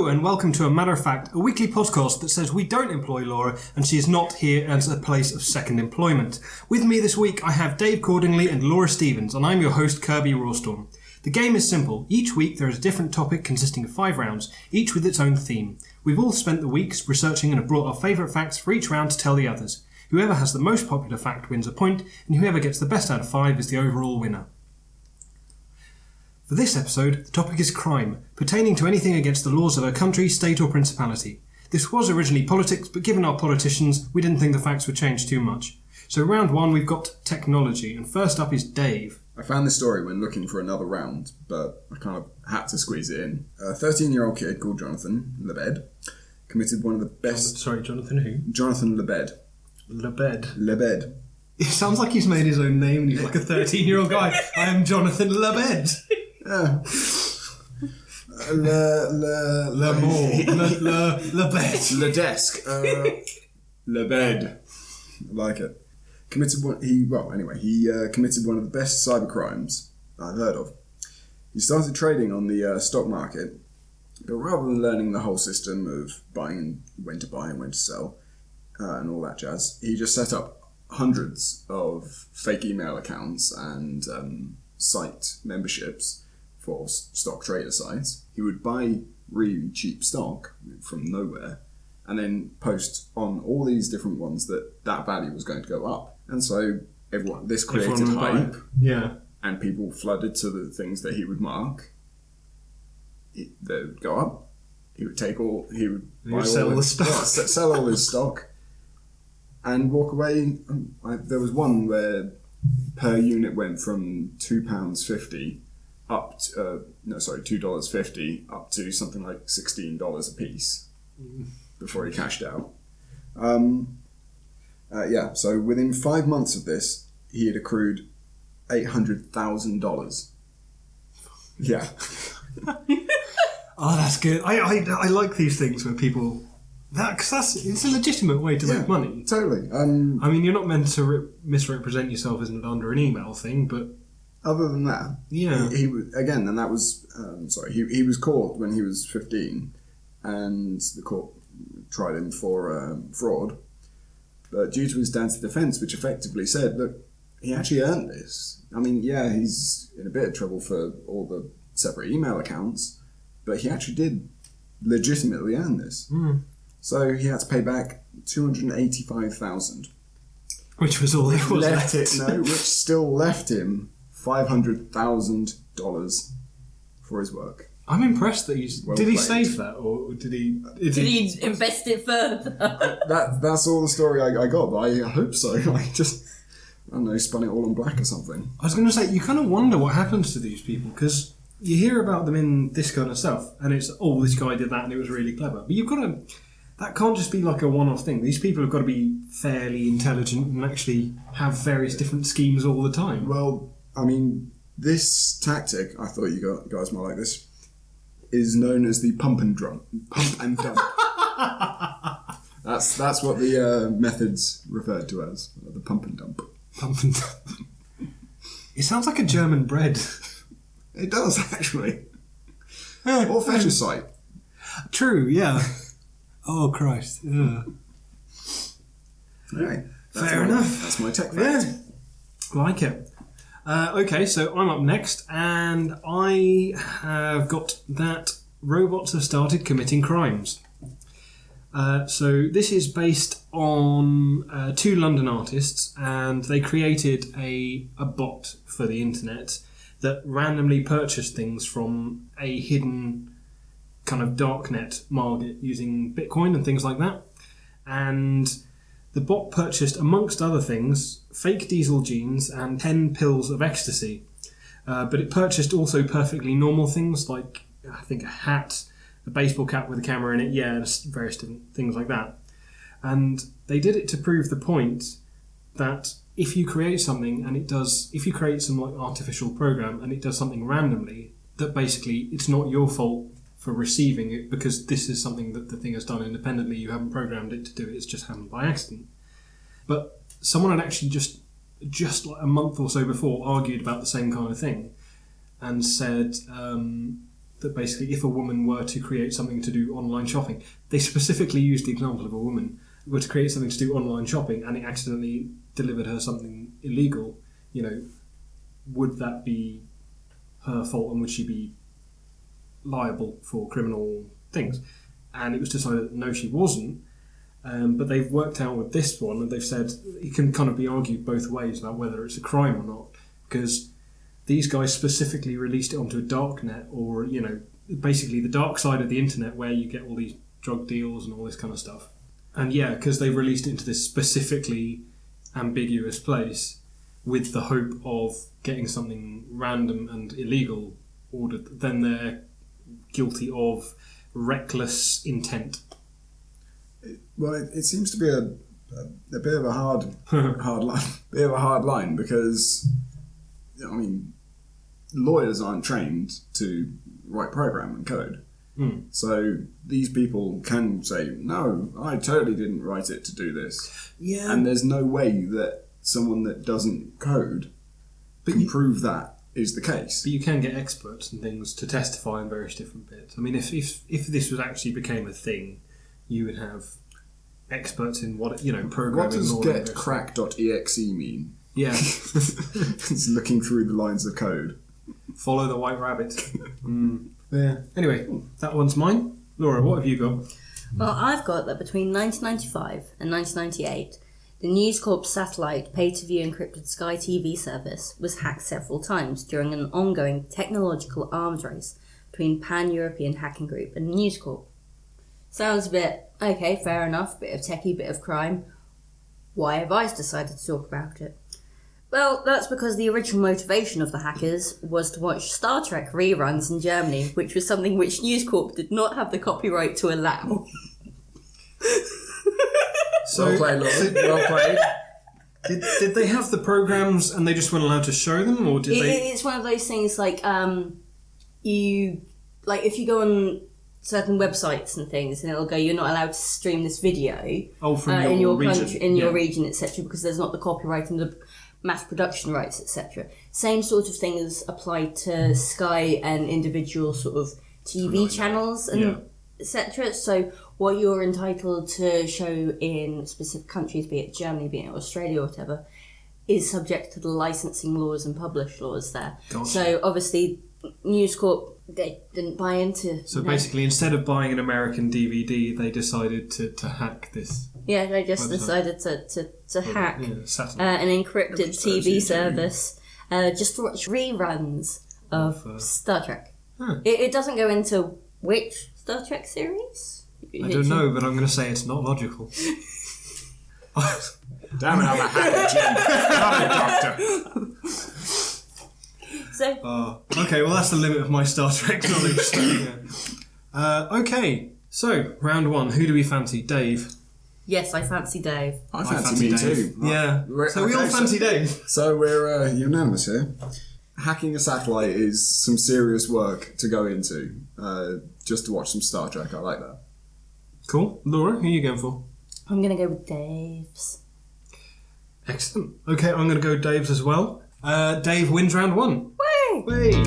and welcome to A Matter of Fact, a weekly podcast that says we don't employ Laura and she is not here as a place of second employment. With me this week I have Dave Cordingley and Laura Stevens, and I'm your host Kirby Rawstorm. The game is simple. Each week there is a different topic consisting of 5 rounds, each with its own theme. We've all spent the weeks researching and have brought our favourite facts for each round to tell the others. Whoever has the most popular fact wins a point, and whoever gets the best out of 5 is the overall winner. For this episode, the topic is crime, pertaining to anything against the laws of a country, state or principality. This was originally politics, but given our politicians, we didn't think the facts would change too much. So round 1 we've got technology, and first up is Dave. I found this story when looking for another round, but I kind of had to squeeze it in. A 13-year-old kid called Jonathan Lebed committed one of the best... Jonathan who? Jonathan Lebed. Lebed. It sounds like he's made his own name and he's like a 13-year-old guy. I am Jonathan Lebed. Yeah. Lebed. Le desk. Lebed. I like it. He committed one of the best cyber crimes I've heard of. He started trading on the stock market, but rather than learning the whole system of buying, when to buy and when to sell, and all that jazz, he just set up hundreds of fake email accounts and site memberships for stock trader sites. He would buy really cheap stock from nowhere and then post on all these different ones that value was going to go up. And so this created hype. Yeah. And people flooded to the things that he would mark. They would go up. He would sell all his stock and walk away. There was one where per unit went from £2.50 up to, $2.50 up to something like $16 a piece before he cashed out. So within 5 months of this, he had accrued $800,000. Yeah. Oh, that's good. I like these things where people... it's a legitimate way to make money. Totally. I mean, you're not meant to misrepresent yourself as under an email thing, but... Other than that, yeah, he was again, and that was he was caught when he was 15, and the court tried him for fraud. But due to his dad's defence, which effectively said, look, he actually earned this. I mean, yeah, he's in a bit of trouble for all the separate email accounts, but he actually did legitimately earn this. Mm. So he had to pay back $285,000, which was all it was left. Which still left him $500,000 for his work. I'm impressed that he's... Did he save that, or did he... Did he invest it further? That's all the story I got, but I hope so. I don't know, spun it all on black or something. I was going to say, you kind of wonder what happens to these people, because you hear about them in this kind of stuff, and it's, this guy did that and it was really clever. But you've got to... That can't just be like a one-off thing. These people have got to be fairly intelligent and actually have various different schemes all the time. Well... I mean, this tactic, I thought you guys might like this, is known as the pump and dump. That's what the method's referred to as, the pump and dump. Pump and dump. It sounds like a German bread. It does, actually. Or feticide. True, yeah. Oh, Christ. Yeah. Anyway, fair enough. That's my tech fact. Yeah, like it. Okay, so I'm up next, and I have got that robots have started committing crimes. So this is based on 2 London artists, and they created a bot for the internet that randomly purchased things from a hidden kind of darknet market using Bitcoin and things like that. And the bot purchased, amongst other things, fake diesel jeans and 10 pills of ecstasy. But it purchased also perfectly normal things like, I think, a hat, a baseball cap with a camera in it, various different things like that. And they did it to prove the point that if you create something and if you create some like artificial program and it does something randomly, that basically it's not your fault for receiving it because this is something that the thing has done independently. You haven't programmed it to do it. It's just happened by accident. But someone had actually just like a month or so before argued about the same kind of thing and said that basically if a woman were to create something to do online shopping, they specifically used the example of a woman were to create something to do online shopping and it accidentally delivered her something illegal, would that be her fault and would she be liable for criminal things? And it was decided that no, she wasn't. But they've worked out with this one, and they've said it can kind of be argued both ways about whether it's a crime or not, because these guys specifically released it onto a dark net, or basically the dark side of the internet where you get all these drug deals and all this kind of stuff. And yeah, because they've released it into this specifically ambiguous place with the hope of getting something random and illegal ordered, then they're guilty of reckless intent. Well, it seems to be a bit of a hard line, because lawyers aren't trained to write program and code. So these people can say, no, I totally didn't write it to do this. Yeah. And there's no way that someone that doesn't code can prove that is the case. But you can get experts and things to testify in various different bits. I mean, if this was actually became a thing, you would have experts in programming. What does law getcrack.exe mean? Yeah. It's looking through the lines of code. Follow the white rabbit. Yeah. Anyway, that one's mine. Laura, what have you got? Well, I've got that between 1995 and 1998, the News Corp satellite pay-to-view encrypted Sky TV service was hacked several times during an ongoing technological arms race between Pan-European Hacking Group and News Corp. Sounds a bit, okay, fair enough, bit of techie, bit of crime. Why have I decided to talk about it? Well, that's because the original motivation of the hackers was to watch Star Trek reruns in Germany, which was something which News Corp did not have the copyright to allow. Well played, Laura. Well played. Did they have the programs and they just weren't allowed to show them, or did they? It's one of those things like if you go on certain websites and things, and it'll go, you're not allowed to stream this video From in your region. country, in your region, etc., because there's not the copyright and the mass production rights, etc. Same sort of thing is applied to Sky and individual sort of TV channels and etc. So what you're entitled to show in specific countries, be it Germany, be it Australia or whatever, is subject to the licensing laws and publish laws there. Gotcha. So obviously News Corp, they didn't buy into. So basically, instead of buying an American DVD, they decided to hack this. Yeah, they just website. Decided to hack satellite. an encrypted TV service just to watch reruns of Star Trek. Huh. It doesn't go into which Star Trek series? I don't know, but I'm going to say it's not logical. Damn it, I'm a hacker, Jim. Not a doctor. So, okay, well that's the limit of my Star Trek knowledge. So, yeah. Okay, so round one. Who do we fancy? Dave. yes, I fancy Dave. I fancy me Dave. too. Yeah. So we all fancy Dave. So we're unanimous here. Hacking a satellite is some serious work to go into, just to watch some Star Trek. I like that. Cool. Laura, who are you going for? I'm going to go with Dave's. Excellent. Okay, I'm going to go Dave's as well. Dave wins round one. Woo! Way.